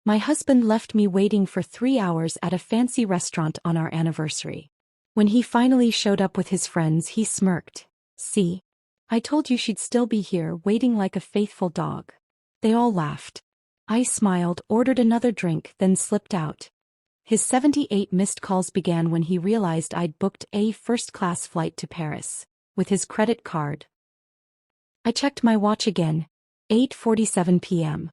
My husband left me waiting for 3 hours at a fancy restaurant on our anniversary. When he finally showed up with his friends, he smirked. See? I told you she'd still be here, waiting like a faithful dog. They all laughed. I smiled, ordered another drink, then slipped out. His 78 missed calls began when he realized I'd booked a first-class flight to Paris, with his credit card. I checked my watch again. 8:47 p.m.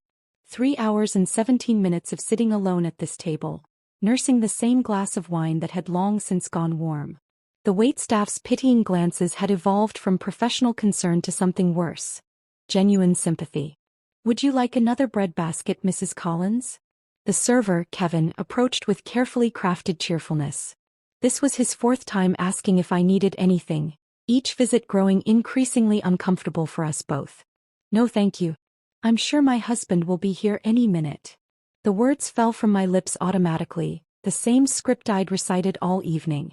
3 hours and 17 minutes of sitting alone at this table, nursing the same glass of wine that had long since gone warm. The waitstaff's pitying glances had evolved from professional concern to something worse. Genuine sympathy. Would you like another breadbasket, Mrs. Collins? The server, Kevin, approached with carefully crafted cheerfulness. This was his fourth time asking if I needed anything, each visit growing increasingly uncomfortable for us both. No thank you. I'm sure my husband will be here any minute. The words fell from my lips automatically, the same script I'd recited all evening.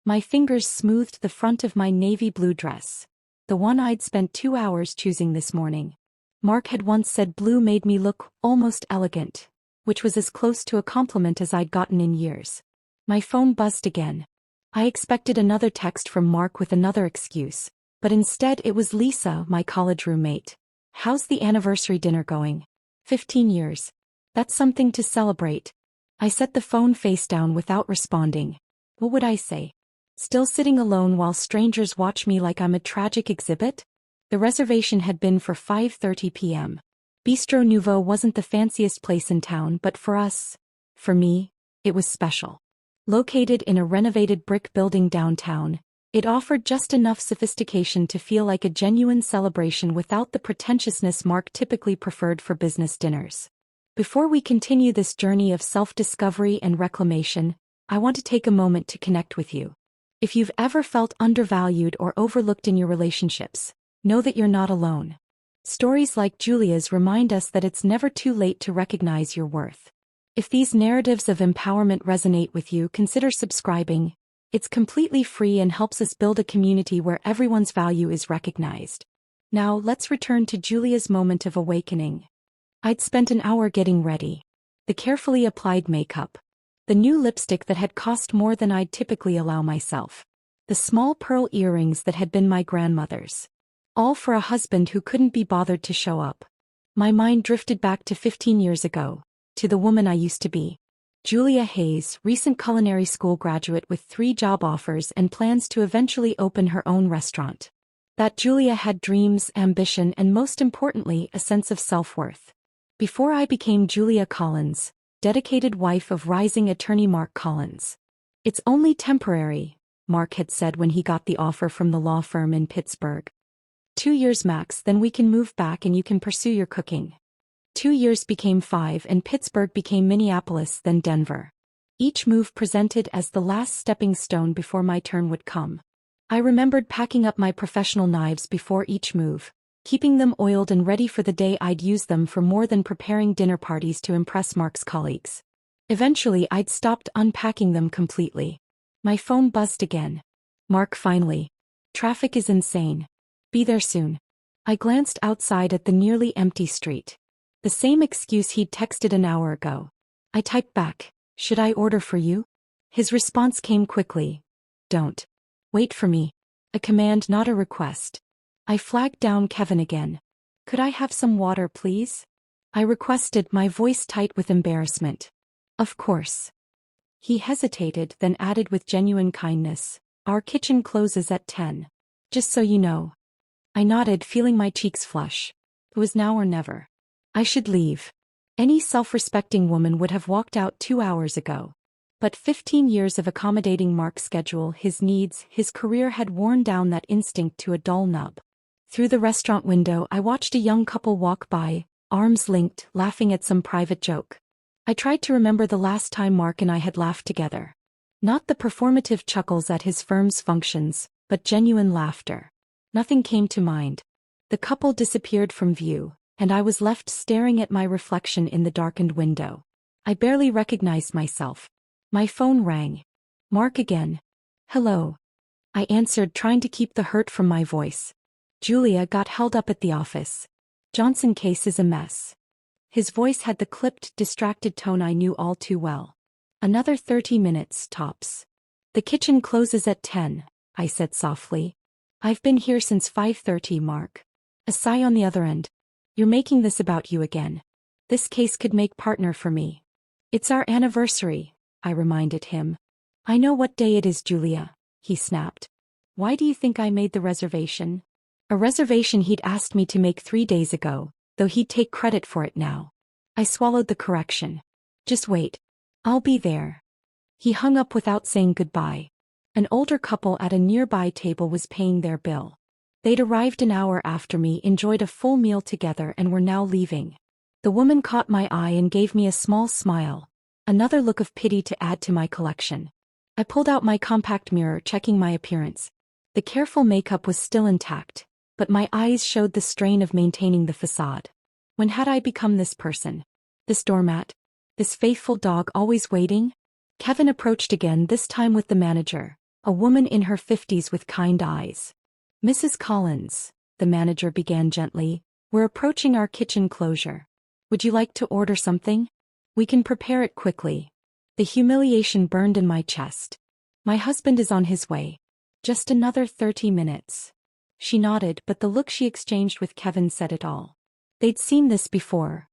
My fingers smoothed the front of my navy blue dress, the one I'd spent 2 hours choosing this morning. Mark had once said blue made me look almost elegant, which was as close to a compliment as I'd gotten in years. My phone buzzed again. I expected another text from Mark with another excuse, but instead it was Lisa, my college roommate. How's the anniversary dinner going? 15 years. That's something to celebrate. I set the phone face down without responding. What would I say? Still sitting alone while strangers watch me like I'm a tragic exhibit? The reservation had been for 5:30 p.m. Bistro Nouveau wasn't the fanciest place in town, but for me, it was special. Located in a renovated brick building downtown, it offered just enough sophistication to feel like a genuine celebration without the pretentiousness Mark typically preferred for business dinners. Before we continue this journey of self-discovery and reclamation, I want to take a moment to connect with you. If you've ever felt undervalued or overlooked in your relationships, know that you're not alone. Stories like Julia's remind us that it's never too late to recognize your worth. If these narratives of empowerment resonate with you, consider subscribing. It's completely free and helps us build a community where everyone's value is recognized. Now, let's return to Julia's moment of awakening. I'd spent an hour getting ready. The carefully applied makeup. The new lipstick that had cost more than I'd typically allow myself. The small pearl earrings that had been my grandmother's. All for a husband who couldn't be bothered to show up. My mind drifted back to 15 years ago, to the woman I used to be. Julia Hayes, recent culinary school graduate with 3 job offers and plans to eventually open her own restaurant. That Julia had dreams, ambition, and most importantly, a sense of self-worth. Before I became Julia Collins, dedicated wife of rising attorney Mark Collins. It's only temporary, Mark had said when he got the offer from the law firm in Pittsburgh. 2 years max, then we can move back and you can pursue your cooking. 2 years became 5 and Pittsburgh became Minneapolis, then Denver. Each move presented as the last stepping stone before my turn would come. I remembered packing up my professional knives before each move, keeping them oiled and ready for the day I'd use them for more than preparing dinner parties to impress Mark's colleagues. Eventually I'd stopped unpacking them completely. My phone buzzed again. Mark, finally. Traffic is insane. Be there soon. I glanced outside at the nearly empty street. The same excuse he'd texted an hour ago. I typed back, should I order for you? His response came quickly. Don't. Wait for me. A command, not a request. I flagged down Kevin again. Could I have some water, please? I requested, my voice tight with embarrassment. Of course. He hesitated, then added with genuine kindness, our kitchen closes at 10. Just so you know. I nodded, feeling my cheeks flush. It was now or never. I should leave. Any self-respecting woman would have walked out 2 hours ago. But 15 years of accommodating Mark's schedule, his needs, his career had worn down that instinct to a dull nub. Through the restaurant window I watched a young couple walk by, arms linked, laughing at some private joke. I tried to remember the last time Mark and I had laughed together. Not the performative chuckles at his firm's functions, but genuine laughter. Nothing came to mind. The couple disappeared from view, and I was left staring at my reflection in the darkened window. I barely recognized myself. My phone rang. Mark again. Hello. I answered, trying to keep the hurt from my voice. Julia got held up at the office. Johnson case is a mess. His voice had the clipped, distracted tone I knew all too well. Another 30 minutes, tops. The kitchen closes at 10, I said softly. I've been here since 5:30, Mark. A sigh on the other end. You're making this about you again. This case could make partner for me. It's our anniversary, I reminded him. I know what day it is, Julia, he snapped. Why do you think I made the reservation? A reservation he'd asked me to make 3 days ago, though he'd take credit for it now. I swallowed the correction. Just wait. I'll be there. He hung up without saying goodbye. An older couple at a nearby table was paying their bill. They'd arrived an hour after me, enjoyed a full meal together, and were now leaving. The woman caught my eye and gave me a small smile, another look of pity to add to my collection. I pulled out my compact mirror, checking my appearance. The careful makeup was still intact, but my eyes showed the strain of maintaining the facade. When had I become this person? This doormat? This faithful dog always waiting? Kevin approached again, this time with the manager, a woman in her 50s with kind eyes. Mrs. Collins, the manager began gently, we're approaching our kitchen closure. Would you like to order something? We can prepare it quickly. The humiliation burned in my chest. My husband is on his way. Just another 30 minutes. She nodded, but the look she exchanged with Kevin said it all. They'd seen this before.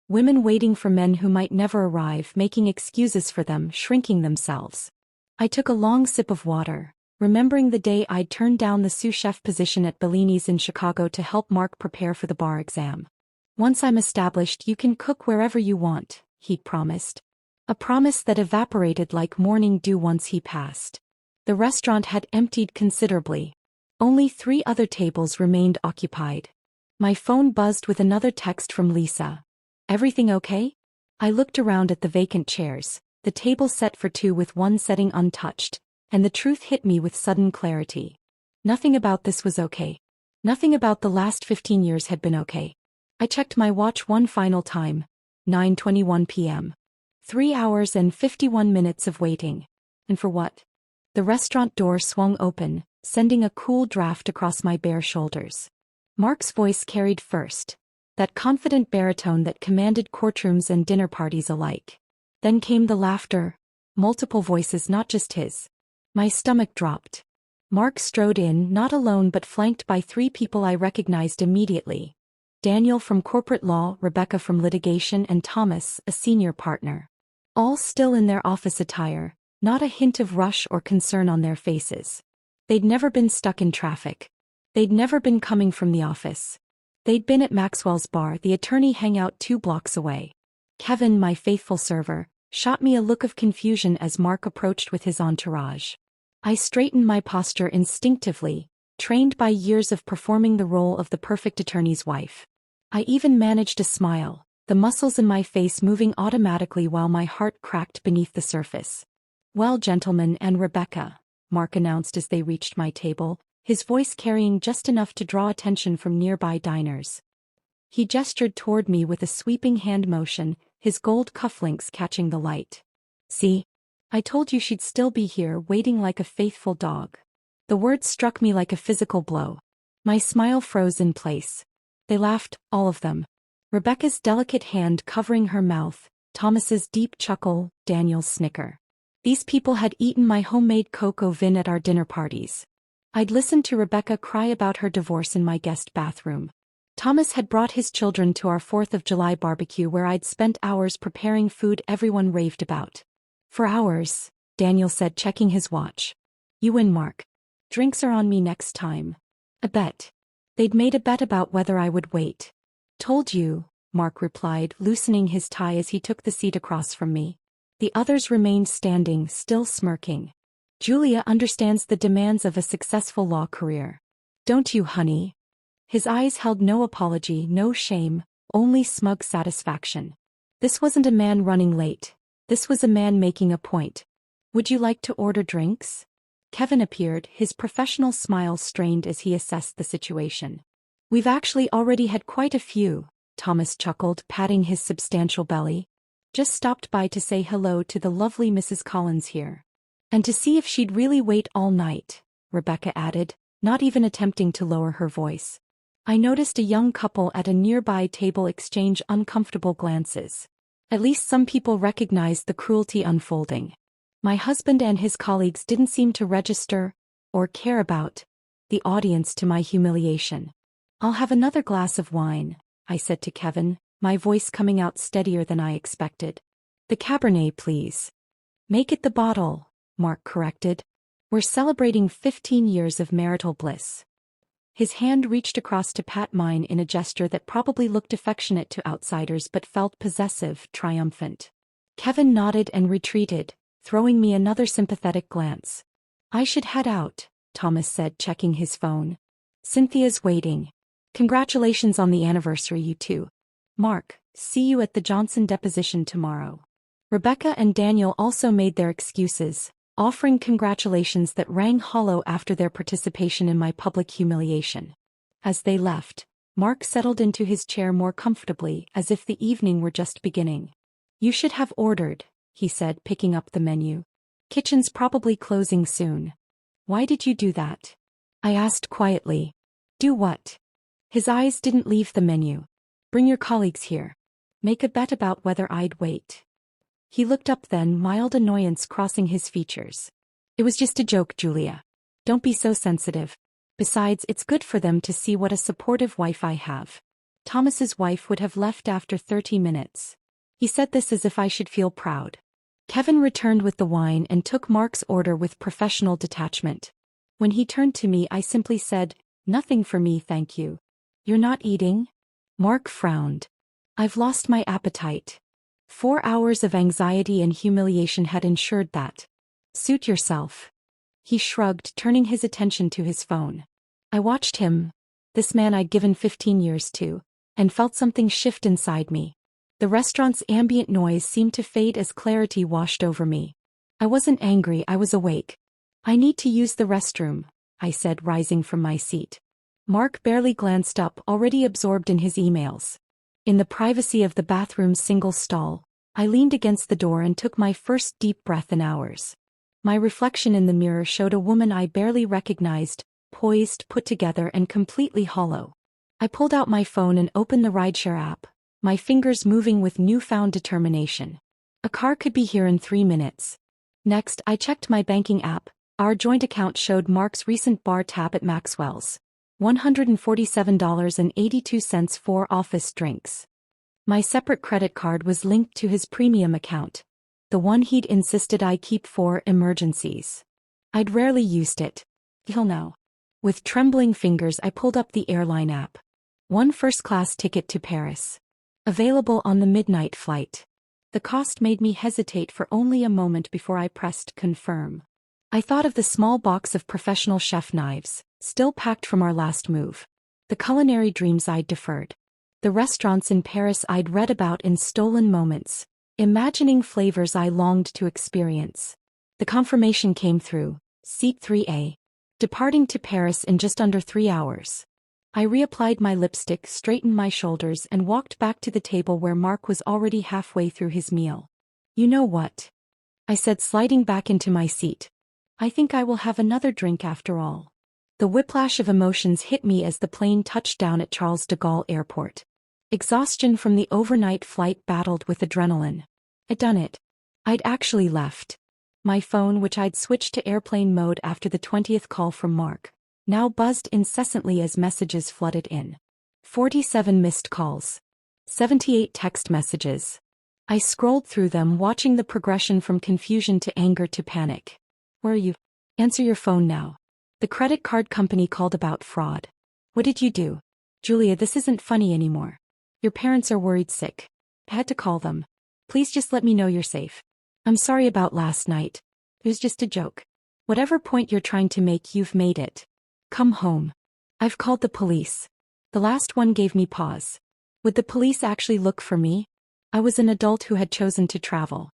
Women waiting for men who might never arrive, making excuses for them, shrinking themselves. I took a long sip of water, remembering the day I'd turned down the sous chef position at Bellini's in Chicago to help Mark prepare for the bar exam. Once I'm established, you can cook wherever you want, he'd promised. A promise that evaporated like morning dew once he passed. The restaurant had emptied considerably. Only 3 other tables remained occupied. My phone buzzed with another text from Lisa. Everything okay? I looked around at the vacant chairs, the table set for 2 with one setting untouched, and the truth hit me with sudden clarity. Nothing about this was okay. Nothing about the last 15 years had been okay. I checked my watch one final time. 9:21 p.m. 3 hours and 51 minutes of waiting. And for what? The restaurant door swung open, sending a cool draft across my bare shoulders. Mark's voice carried first, that confident baritone that commanded courtrooms and dinner parties alike. Then came the laughter, multiple voices, not just his. My stomach dropped. Mark strode in, not alone but flanked by 3 people I recognized immediately. Daniel from corporate law, Rebecca from litigation, and Thomas, a senior partner. All still in their office attire, not a hint of rush or concern on their faces. They'd never been stuck in traffic. They'd never been coming from the office. They'd been at Maxwell's bar, the attorney hangout 2 blocks away. Kevin, my faithful server, shot me a look of confusion as Mark approached with his entourage. I straightened my posture instinctively, trained by years of performing the role of the perfect attorney's wife. I even managed a smile, the muscles in my face moving automatically while my heart cracked beneath the surface. Well, gentlemen, and Rebecca, Mark announced as they reached my table, his voice carrying just enough to draw attention from nearby diners. He gestured toward me with a sweeping hand motion, his gold cufflinks catching the light. See? I told you she'd still be here, waiting like a faithful dog. The words struck me like a physical blow. My smile froze in place. They laughed, all of them. Rebecca's delicate hand covering her mouth, Thomas's deep chuckle, Daniel's snicker. These people had eaten my homemade coq au vin at our dinner parties. I'd listened to Rebecca cry about her divorce in my guest bathroom. Thomas had brought his children to our 4th of July barbecue where I'd spent hours preparing food everyone raved about. For hours, Daniel said, checking his watch. You win, Mark. Drinks are on me next time. A bet. They'd made a bet about whether I would wait. Told you, Mark replied, loosening his tie as he took the seat across from me. The others remained standing, still smirking. Julia understands the demands of a successful law career. Don't you, honey? His eyes held no apology, no shame, only smug satisfaction. This wasn't a man running late. This was a man making a point. Would you like to order drinks? Kevin appeared, his professional smile strained as he assessed the situation. We've actually already had quite a few, Thomas chuckled, patting his substantial belly. Just stopped by to say hello to the lovely Mrs. Collins here. And to see if she'd really wait all night, Rebecca added, not even attempting to lower her voice. I noticed a young couple at a nearby table exchange uncomfortable glances. At least some people recognized the cruelty unfolding. My husband and his colleagues didn't seem to register, or care about, the audience to my humiliation. "I'll have another glass of wine," I said to Kevin, my voice coming out steadier than I expected. "The Cabernet, please." "Make it the bottle," Mark corrected. "We're celebrating 15 years of marital bliss." His hand reached across to pat mine in a gesture that probably looked affectionate to outsiders but felt possessive, triumphant. Kevin nodded and retreated, throwing me another sympathetic glance. "I should head out," Thomas said, checking his phone. "Cynthia's waiting. Congratulations on the anniversary, you two. Mark, see you at the Johnson deposition tomorrow." Rebecca and Daniel also made their excuses, offering congratulations that rang hollow after their participation in my public humiliation. As they left, Mark settled into his chair more comfortably, as if the evening were just beginning. "You should have ordered," he said, picking up the menu. "Kitchen's probably closing soon." "Why did you do that?" I asked quietly. "Do what?" His eyes didn't leave the menu. "Bring your colleagues here. Make a bet about whether I'd wait." He looked up then, mild annoyance crossing his features. "It was just a joke, Julia. Don't be so sensitive. Besides, it's good for them to see what a supportive wife I have. Thomas's wife would have left after 30 minutes. He said this as if I should feel proud. Kevin returned with the wine and took Mark's order with professional detachment. When he turned to me, I simply said, "Nothing for me, thank you." "You're not eating?" Mark frowned. "I've lost my appetite." 4 hours of anxiety and humiliation had ensured that. "Suit yourself." He shrugged, turning his attention to his phone. I watched him, this man I'd given 15 years to, and felt something shift inside me. The restaurant's ambient noise seemed to fade as clarity washed over me. I wasn't angry, I was awake. "I need to use the restroom," I said, rising from my seat. Mark barely glanced up, already absorbed in his emails. In the privacy of the bathroom's single stall, I leaned against the door and took my first deep breath in hours. My reflection in the mirror showed a woman I barely recognized, poised, put together, and completely hollow. I pulled out my phone and opened the rideshare app, my fingers moving with newfound determination. A car could be here in 3 minutes. Next, I checked my banking app. Our joint account showed Mark's recent bar tab at Maxwell's. $147.82 for office drinks. My separate credit card was linked to his premium account, the one he'd insisted I keep for emergencies. I'd rarely used it, till now. With trembling fingers, I pulled up the airline app. One first-class ticket to Paris. Available on the midnight flight. The cost made me hesitate for only a moment before I pressed confirm. I thought of the small box of professional chef knives, still packed from our last move. The culinary dreams I'd deferred. The restaurants in Paris I'd read about in stolen moments, imagining flavors I longed to experience. The confirmation came through, seat 3A. Departing to Paris in just under 3 hours. I reapplied my lipstick, straightened my shoulders, and walked back to the table where Mark was already halfway through his meal. "You know what?" I said, sliding back into my seat. "I think I will have another drink after all." The whiplash of emotions hit me as the plane touched down at Charles de Gaulle Airport. Exhaustion from the overnight flight battled with adrenaline. I'd done it. I'd actually left. My phone, which I'd switched to airplane mode after the 20th call from Mark, now buzzed incessantly as messages flooded in. 47 missed calls. 78 text messages. I scrolled through them, watching the progression from confusion to anger to panic. "Where are you? Answer your phone now. The credit card company called about fraud." "What did you do?" "Julia, this isn't funny anymore. Your parents are worried sick. I had to call them. Please just let me know you're safe. I'm sorry about last night. It was just a joke. Whatever point you're trying to make, you've made it. Come home. I've called the police." The last one gave me pause. Would the police actually look for me? I was an adult who had chosen to travel.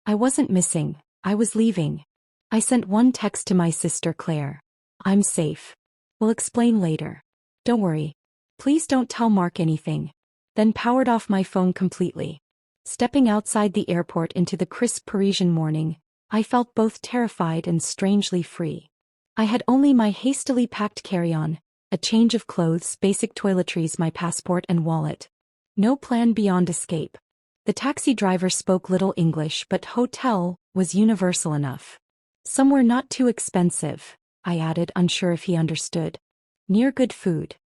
I wasn't missing, I was leaving. I sent one text to my sister Claire. "I'm safe. We'll explain later. Don't worry. Please don't tell Mark anything." Then powered off my phone completely. Stepping outside the airport into the crisp Parisian morning, I felt both terrified and strangely free. I had only my hastily packed carry-on, A change of clothes, basic toiletries, my passport and wallet. No plan beyond escape. The taxi driver spoke little English, but hotel was universal enough. Somewhere not too expensive, I added, unsure if he understood. Near good food.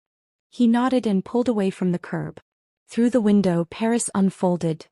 He nodded and pulled away from the curb. Through the window, Paris unfolded.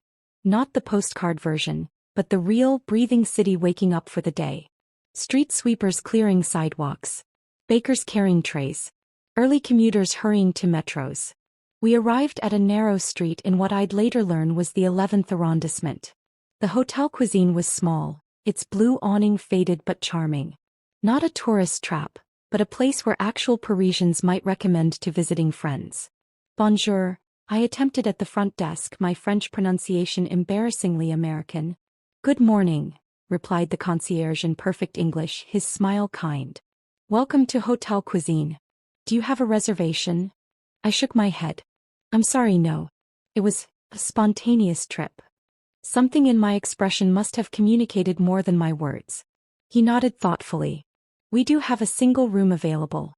Not the postcard version, but the real, breathing city waking up for the day. Street sweepers clearing sidewalks. Bakers carrying trays. Early commuters hurrying to metros. We arrived at a narrow street in what I'd later learn was the 11th arrondissement. The hotel cuisine was small, its blue awning faded but charming. Not a tourist trap, but a place where actual Parisians might recommend to visiting friends. Bonjour, I attempted at the front desk, my French pronunciation embarrassingly American. Good morning, replied the concierge in perfect English, his smile kind. Welcome to Hotel Cuisine. Do you have a reservation? I shook my head. I'm sorry, no. It was a spontaneous trip. Something in my expression must have communicated more than my words. He nodded thoughtfully. We do have a single room available.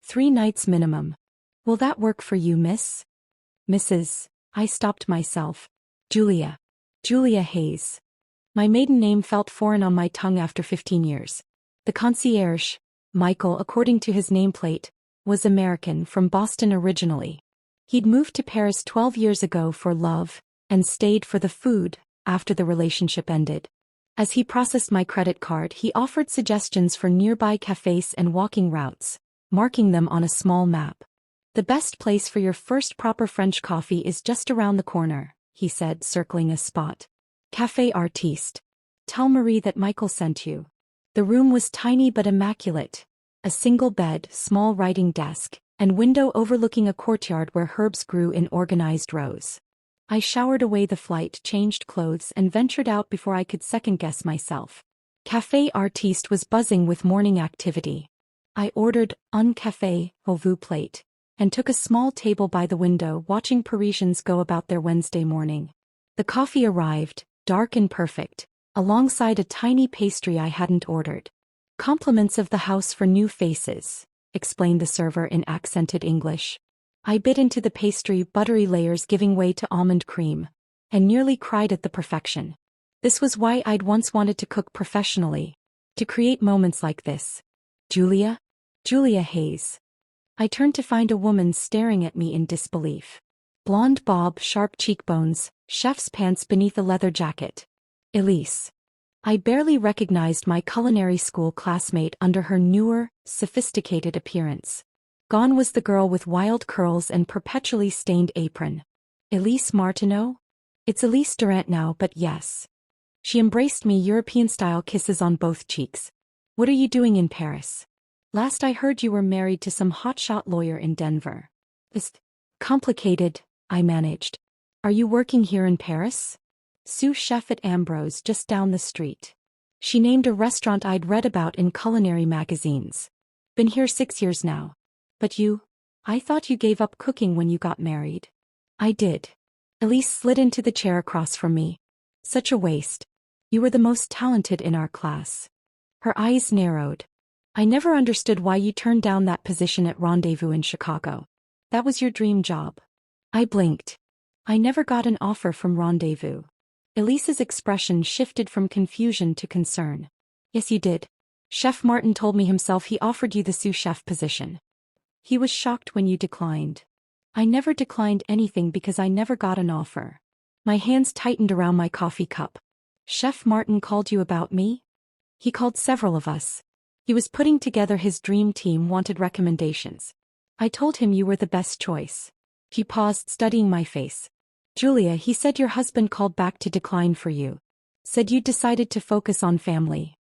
3 nights minimum. Will that work for you, miss? Mrs. I stopped myself. Julia. Julia Hayes. My maiden name felt foreign on my tongue after 15 years. The concierge, Michael, according to his nameplate, was American, from Boston originally. He'd moved to Paris 12 years ago for love, and stayed for the food after the relationship ended. As he processed my credit card, he offered suggestions for nearby cafes and walking routes, marking them on a small map. The best place for your first proper French coffee is just around the corner, he said, circling a spot. Café Artiste. Tell Marie that Michael sent you. The room was tiny but immaculate. A single bed, small writing desk, and window overlooking a courtyard where herbs grew in organized rows. I showered away the flight, changed clothes, and ventured out before I could second-guess myself. Café Artiste was buzzing with morning activity. I ordered un café au vous plate, and took a small table by the window, watching Parisians go about their Wednesday morning. The coffee arrived, dark and perfect, alongside a tiny pastry I hadn't ordered. Compliments of the house for new faces, explained the server in accented English. I bit into the pastry, buttery layers giving way to almond cream, and nearly cried at the perfection. This was why I'd once wanted to cook professionally, to create moments like this. Julia? Julia Hayes. I turned to find a woman staring at me in disbelief. Blonde bob, sharp cheekbones, chef's pants beneath a leather jacket. Elise. I barely recognized my culinary school classmate under her newer, sophisticated appearance. Gone was the girl with wild curls and perpetually stained apron. Elise Martineau? It's Elise Durant now, but yes. She embraced me, European-style kisses on both cheeks. What are you doing in Paris? Last I heard you were married to some hotshot lawyer in Denver. It's complicated, I managed. Are you working here in Paris? Sous chef at Ambrose, just down the street. She named a restaurant I'd read about in culinary magazines. Been here 6 years now. But you? I thought you gave up cooking when you got married. I did. Elise slid into the chair across from me. Such a waste. You were the most talented in our class. Her eyes narrowed. I never understood why you turned down that position at Rendezvous in Chicago. That was your dream job. I blinked. I never got an offer from Rendezvous. Elise's expression shifted from confusion to concern. Yes, you did. Chef Martin told me himself he offered you the sous chef position. He was shocked when you declined. I never declined anything because I never got an offer. My hands tightened around my coffee cup. Chef Martin called you about me? He called several of us. He was putting together his dream team, wanted recommendations. I told him you were the best choice. He paused, studying my face. Julia, he said your husband called back to decline for you. Said you decided to focus on family.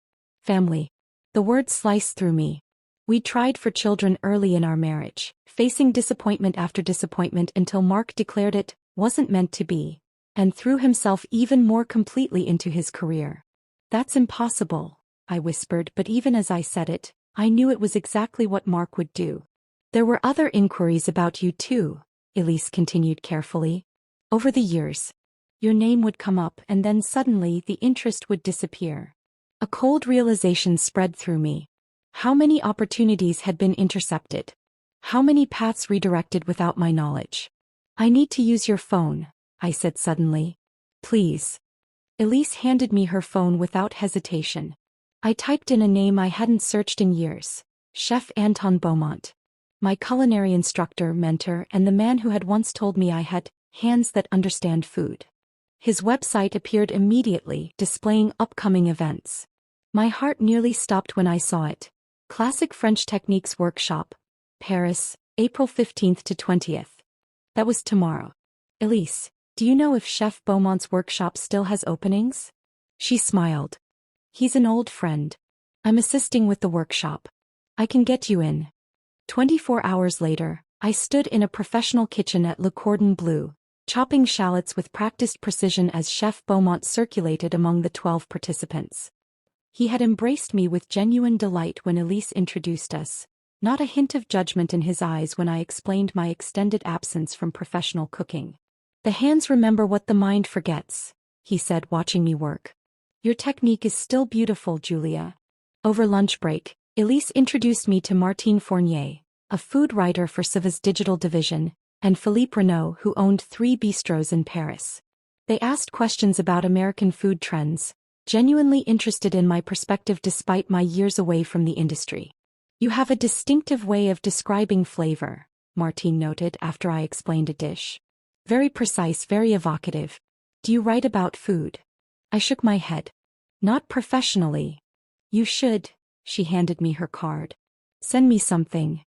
Family. The word sliced through me. We tried for children early in our marriage, facing disappointment after disappointment until Mark declared it wasn't meant to be, and threw himself even more completely into his career. That's impossible, I whispered, but even as I said it, I knew it was exactly what Mark would do. There were other inquiries about you too, Elise continued carefully. Over the years, your name would come up and then suddenly the interest would disappear. A cold realization spread through me. How many opportunities had been intercepted? How many paths redirected without my knowledge? I need to use your phone, I said suddenly. Please. Elise handed me her phone without hesitation. I typed in a name I hadn't searched in years. Chef Anton Beaumont. My culinary instructor, mentor, and the man who had once told me I had hands that understand food. His website appeared immediately, displaying upcoming events. My heart nearly stopped when I saw it. Classic French Techniques Workshop, Paris, April 15th to 20th. That was tomorrow. Elise, do you know if Chef Beaumont's workshop still has openings? She smiled. He's an old friend. I'm assisting with the workshop. I can get you in. 24 hours later, I stood in a professional kitchen at Le Cordon Bleu, chopping shallots with practiced precision as Chef Beaumont circulated among the 12 participants. He had embraced me with genuine delight when Elise introduced us, not a hint of judgment in his eyes when I explained my extended absence from professional cooking. The hands remember what the mind forgets, he said, watching me work. Your technique is still beautiful, Julia. Over lunch break, Elise introduced me to Martine Fournier, a food writer for Civa's digital division, and Philippe Renaud, who owned 3 bistros in Paris. They asked questions about American food trends, genuinely interested in my perspective despite my years away from the industry. You have a distinctive way of describing flavor, Martine noted after I explained a dish. Very precise, very evocative. Do you write about food? I shook my head. Not professionally. You should. She handed me her card. Send me something.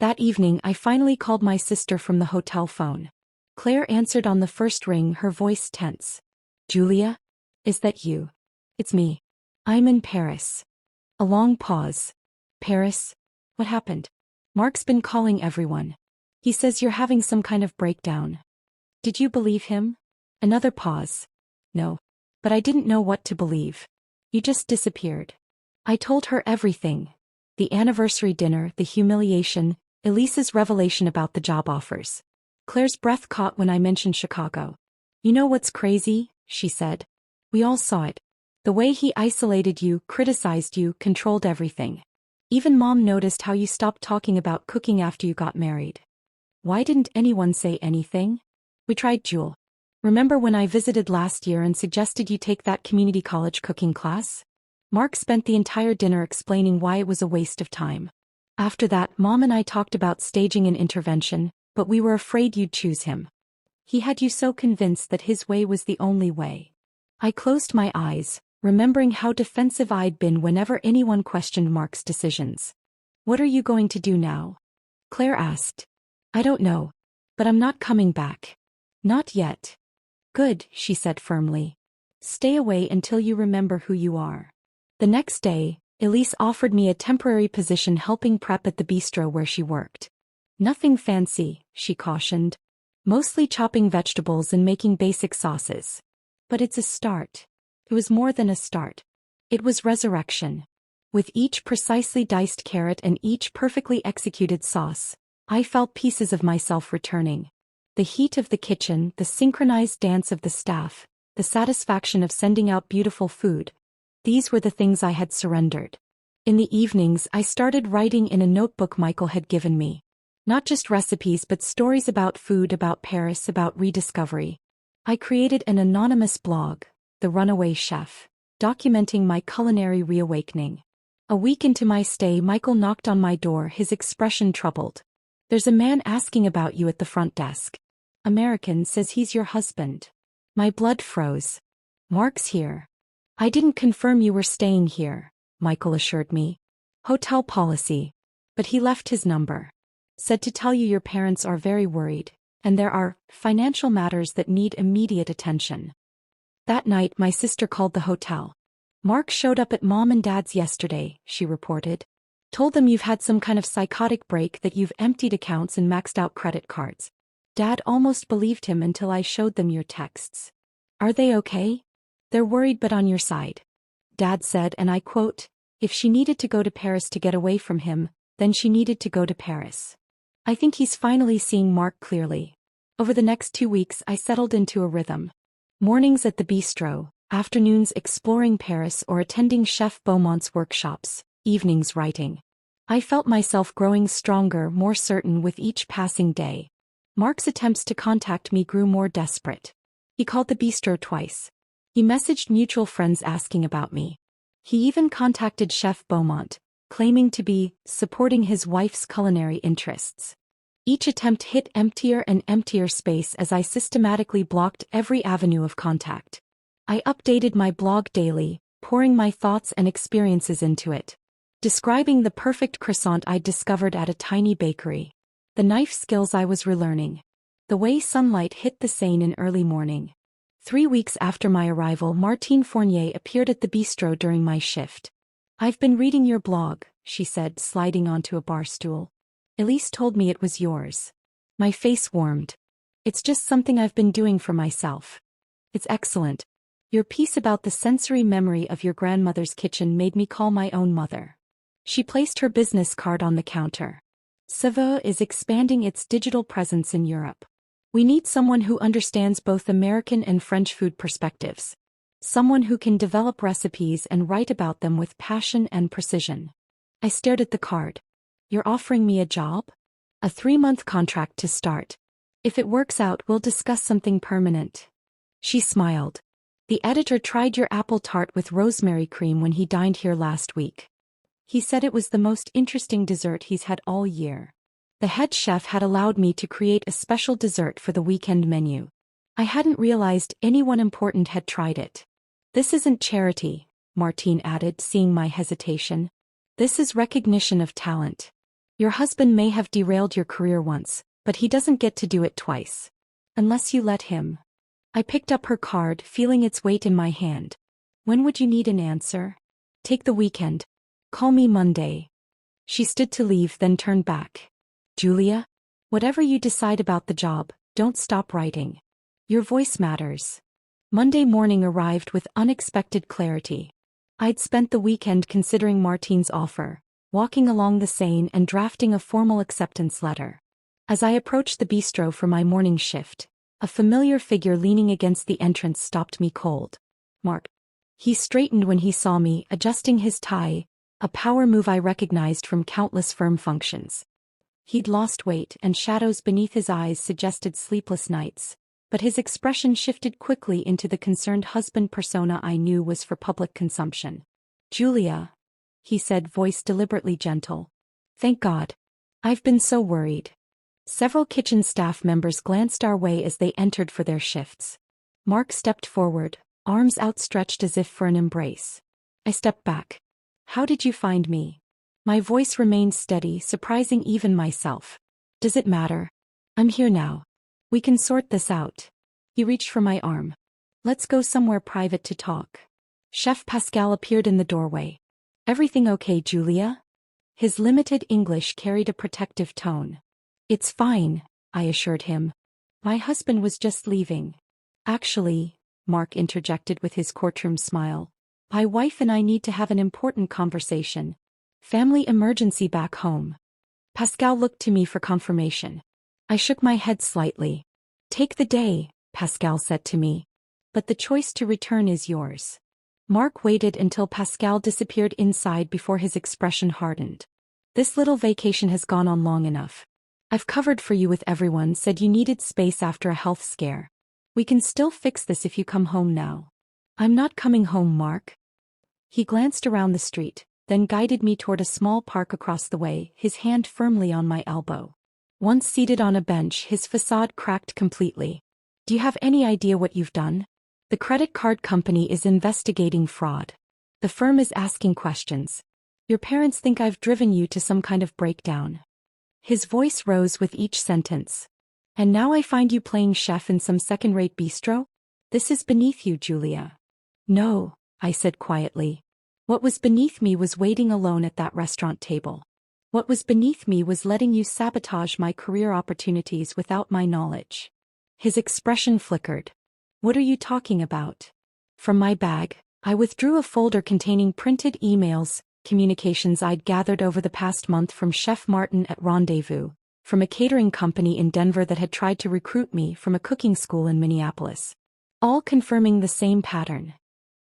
That evening I finally called my sister from the hotel phone. Claire answered on the first ring, her voice tense. Julia? Is that you? It's me. I'm in Paris. A long pause. Paris? What happened? Mark's been calling everyone. He says you're having some kind of breakdown. Did you believe him? Another pause. No. But I didn't know what to believe. You just disappeared. I told her everything. The anniversary dinner, the humiliation, Elise's revelation about the job offers. Claire's breath caught when I mentioned Chicago. You know what's crazy? She said. We all saw it. The way he isolated you, criticized you, controlled everything. Even Mom noticed how you stopped talking about cooking after you got married. Why didn't anyone say anything? We tried, Jewel. Remember when I visited last year and suggested you take that community college cooking class? Mark spent the entire dinner explaining why it was a waste of time. After that, Mom and I talked about staging an intervention, but we were afraid you'd choose him. He had you so convinced that his way was the only way. I closed my eyes, remembering how defensive I'd been whenever anyone questioned Mark's decisions. What are you going to do now? Claire asked. I don't know. But I'm not coming back. Not yet. Good, she said firmly. Stay away until you remember who you are. The next day, Elise offered me a temporary position helping prep at the bistro where she worked. Nothing fancy, she cautioned. Mostly chopping vegetables and making basic sauces. But it's a start. It was more than a start. It was resurrection. With each precisely diced carrot and each perfectly executed sauce, I felt pieces of myself returning. The heat of the kitchen, the synchronized dance of the staff, the satisfaction of sending out beautiful food. These were the things I had surrendered. In the evenings, I started writing in a notebook Michael had given me. Not just recipes but stories about food, about Paris, about rediscovery. I created an anonymous blog, The Runaway Chef, documenting my culinary reawakening. A week into my stay, Michael knocked on my door, his expression troubled. There's a man asking about you at the front desk. American, says he's your husband. My blood froze. Mark's here. I didn't confirm you were staying here, Michael assured me. Hotel policy. But he left his number. Said to tell you your parents are very worried, and there are financial matters that need immediate attention. That night my sister called the hotel. Mark showed up at Mom and Dad's yesterday, she reported. Told them you've had some kind of psychotic break, that you've emptied accounts and maxed out credit cards. Dad almost believed him until I showed them your texts. Are they okay? They're worried but on your side. Dad said, and I quote, if she needed to go to Paris to get away from him, then she needed to go to Paris. I think he's finally seeing Mark clearly. Over the next 2 weeks I settled into a rhythm. Mornings at the bistro, afternoons exploring Paris or attending Chef Beaumont's workshops, evenings writing. I felt myself growing stronger, more certain with each passing day. Mark's attempts to contact me grew more desperate. He called the bistro twice. He messaged mutual friends asking about me. He even contacted Chef Beaumont, claiming to be supporting his wife's culinary interests. Each attempt hit emptier and emptier space as I systematically blocked every avenue of contact. I updated my blog daily, pouring my thoughts and experiences into it. Describing the perfect croissant I'd discovered at a tiny bakery. The knife skills I was relearning. The way sunlight hit the Seine in early morning. 3 weeks after my arrival, Martine Fournier appeared at the bistro during my shift. "I've been reading your blog," she said, sliding onto a bar stool. "Elise told me it was yours." My face warmed. "It's just something I've been doing for myself." "It's excellent. Your piece about the sensory memory of your grandmother's kitchen made me call my own mother." She placed her business card on the counter. "Saveur is expanding its digital presence in Europe. We need someone who understands both American and French food perspectives. Someone who can develop recipes and write about them with passion and precision." I stared at the card. "You're offering me a job?" "A 3-month contract to start. If it works out, we'll discuss something permanent." She smiled. "The editor tried your apple tart with rosemary cream when he dined here last week. He said it was the most interesting dessert he's had all year." The head chef had allowed me to create a special dessert for the weekend menu. I hadn't realized anyone important had tried it. "This isn't charity," Martine added, seeing my hesitation. "This is recognition of talent. Your husband may have derailed your career once, but he doesn't get to do it twice. Unless you let him." I picked up her card, feeling its weight in my hand. "When would you need an answer?" "Take the weekend. Call me Monday." She stood to leave, then turned back. "Julia? Whatever you decide about the job, don't stop writing. Your voice matters." Monday morning arrived with unexpected clarity. I'd spent the weekend considering Martine's offer, walking along the Seine and drafting a formal acceptance letter. As I approached the bistro for my morning shift, a familiar figure leaning against the entrance stopped me cold. "Mark." He straightened when he saw me, adjusting his tie, a power move I recognized from countless firm functions. He'd lost weight, and shadows beneath his eyes suggested sleepless nights, but his expression shifted quickly into the concerned husband persona I knew was for public consumption. "Julia," he said, voice deliberately gentle. "Thank God. I've been so worried." Several kitchen staff members glanced our way as they entered for their shifts. Mark stepped forward, arms outstretched as if for an embrace. I stepped back. "How did you find me?" My voice remained steady, surprising even myself. "Does it matter? I'm here now. We can sort this out." He reached for my arm. "Let's go somewhere private to talk." Chef Pascal appeared in the doorway. "Everything okay, Julia?" His limited English carried a protective tone. "It's fine," I assured him. "My husband was just leaving." "Actually," Mark interjected with his courtroom smile, "my wife and I need to have an important conversation. Family emergency back home." Pascal looked to me for confirmation. I shook my head slightly. "Take the day," Pascal said to me. "But the choice to return is yours." Mark waited until Pascal disappeared inside before his expression hardened. "This little vacation has gone on long enough. I've covered for you with everyone, said you needed space after a health scare. We can still fix this if you come home now." "I'm not coming home, Mark." He glanced around the street, then guided me toward a small park across the way, his hand firmly on my elbow. Once seated on a bench, his facade cracked completely. "Do you have any idea what you've done? The credit card company is investigating fraud. The firm is asking questions. Your parents think I've driven you to some kind of breakdown." His voice rose with each sentence. "And now I find you playing chef in some second-rate bistro? This is beneath you, Julia." "No," I said quietly. "What was beneath me was waiting alone at that restaurant table. What was beneath me was letting you sabotage my career opportunities without my knowledge." His expression flickered. "What are you talking about?" From my bag, I withdrew a folder containing printed emails, communications I'd gathered over the past month from Chef Martin at Rendezvous, from a catering company in Denver that had tried to recruit me from a cooking school in Minneapolis. All confirming the same pattern.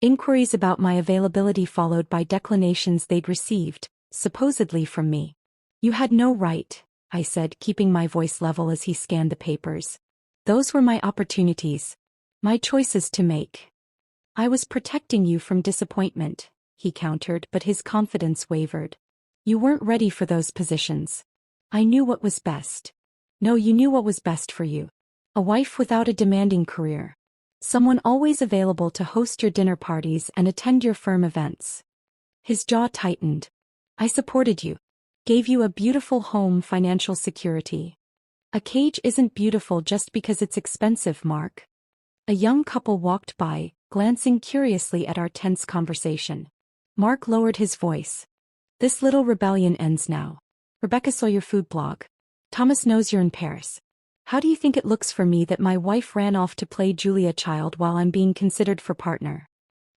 Inquiries about my availability followed by declinations they'd received, supposedly from me. You had no right, I said, keeping my voice level as he scanned the papers. Those were my opportunities. My choices to make. I was protecting you from disappointment, he countered, but his confidence wavered. You weren't ready for those positions. I knew what was best. No, you knew what was best for you. A wife without a demanding career. Someone always available to host your dinner parties and attend your firm events. His jaw tightened. I supported you. Gave you a beautiful home, financial security. A cage isn't beautiful just because it's expensive, Mark. A young couple walked by, glancing curiously at our tense conversation. Mark lowered his voice. This little rebellion ends now. Rebecca saw your food blog. Thomas knows you're in Paris. How do you think it looks for me that my wife ran off to play Julia Child while I'm being considered for partner?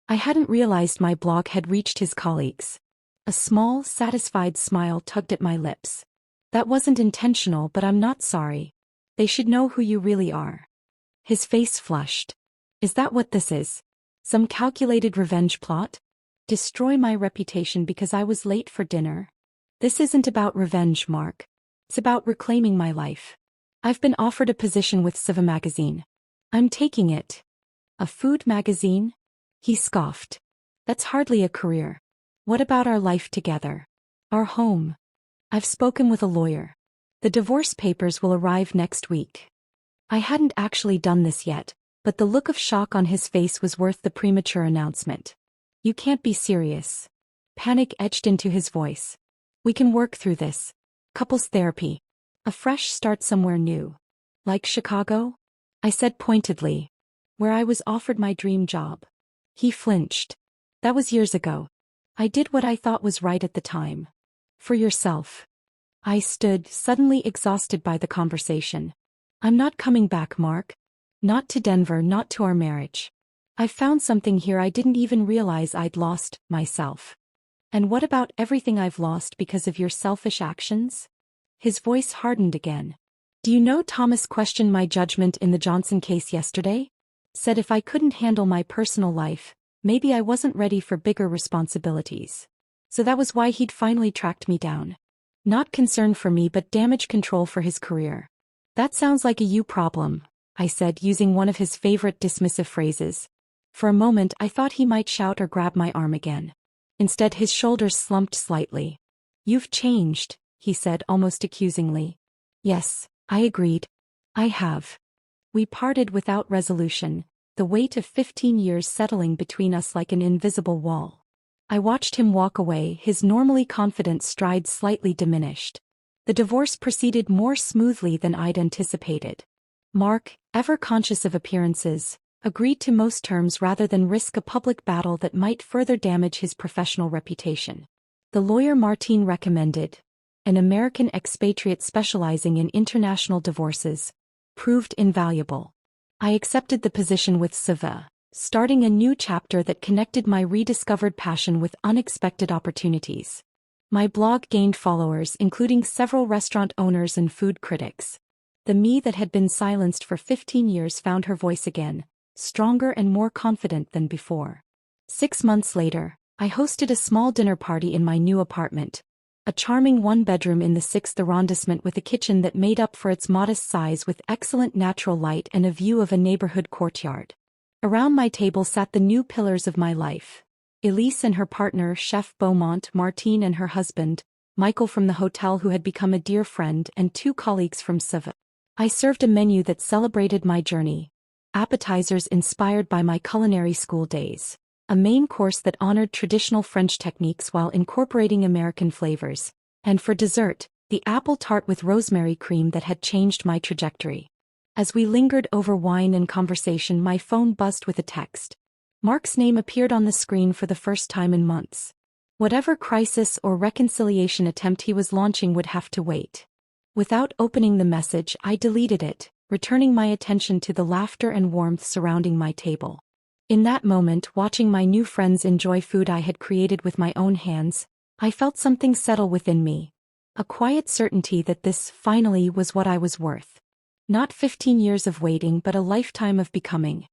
I hadn't realized my blog had reached his colleagues. A small, satisfied smile tugged at my lips. That wasn't intentional, but I'm not sorry. They should know who you really are. His face flushed. Is that what this is? Some calculated revenge plot? Destroy my reputation because I was late for dinner? This isn't about revenge, Mark. It's about reclaiming my life. I've been offered a position with Siva magazine. I'm taking it. A food magazine? He scoffed. That's hardly a career. What about our life together? Our home? I've spoken with a lawyer. The divorce papers will arrive next week. I hadn't actually done this yet, but the look of shock on his face was worth the premature announcement. You can't be serious. Panic etched into his voice. We can work through this. Couples therapy. A fresh start somewhere new. Like Chicago? I said pointedly. Where I was offered my dream job. He flinched. That was years ago. I did what I thought was right at the time. For yourself. I stood, suddenly exhausted by the conversation. I'm not coming back, Mark. Not to Denver, not to our marriage. I've found something here I didn't even realize I'd lost, myself. And what about everything I've lost because of your selfish actions? His voice hardened again. Do you know Thomas questioned my judgment in the Johnson case yesterday? Said if I couldn't handle my personal life, maybe I wasn't ready for bigger responsibilities. So that was why he'd finally tracked me down. Not concern for me but damage control for his career. That sounds like a you problem, I said, using one of his favorite dismissive phrases. For a moment I thought he might shout or grab my arm again. Instead his shoulders slumped slightly. You've changed, he said almost accusingly. Yes, I agreed. I have. We parted without resolution, the weight of 15 years settling between us like an invisible wall. I watched him walk away, his normally confident stride slightly diminished. The divorce proceeded more smoothly than I'd anticipated. Mark, ever conscious of appearances, agreed to most terms rather than risk a public battle that might further damage his professional reputation. The lawyer Martine recommended, an American expatriate specializing in international divorces, proved invaluable. I accepted the position with Siva, starting a new chapter that connected my rediscovered passion with unexpected opportunities. My blog gained followers, including several restaurant owners and food critics. The me that had been silenced for 15 years found her voice again, stronger and more confident than before. 6 months later, I hosted a small dinner party in my new apartment, a charming one-bedroom in the 6th arrondissement with a kitchen that made up for its modest size with excellent natural light and a view of a neighborhood courtyard. Around my table sat the new pillars of my life. Elise and her partner, Chef Beaumont, Martine and her husband, Michael from the hotel who had become a dear friend, and 2 colleagues from Siva. I served a menu that celebrated my journey. Appetizers inspired by my culinary school days. A main course that honored traditional French techniques while incorporating American flavors. And for dessert, the apple tart with rosemary cream that had changed my trajectory. As we lingered over wine and conversation, my phone buzzed with a text. Mark's name appeared on the screen for the first time in months. Whatever crisis or reconciliation attempt he was launching would have to wait. Without opening the message, I deleted it, returning my attention to the laughter and warmth surrounding my table. In that moment, watching my new friends enjoy food I had created with my own hands, I felt something settle within me. A quiet certainty that this, finally, was what I was worth. Not 15 years of waiting but a lifetime of becoming.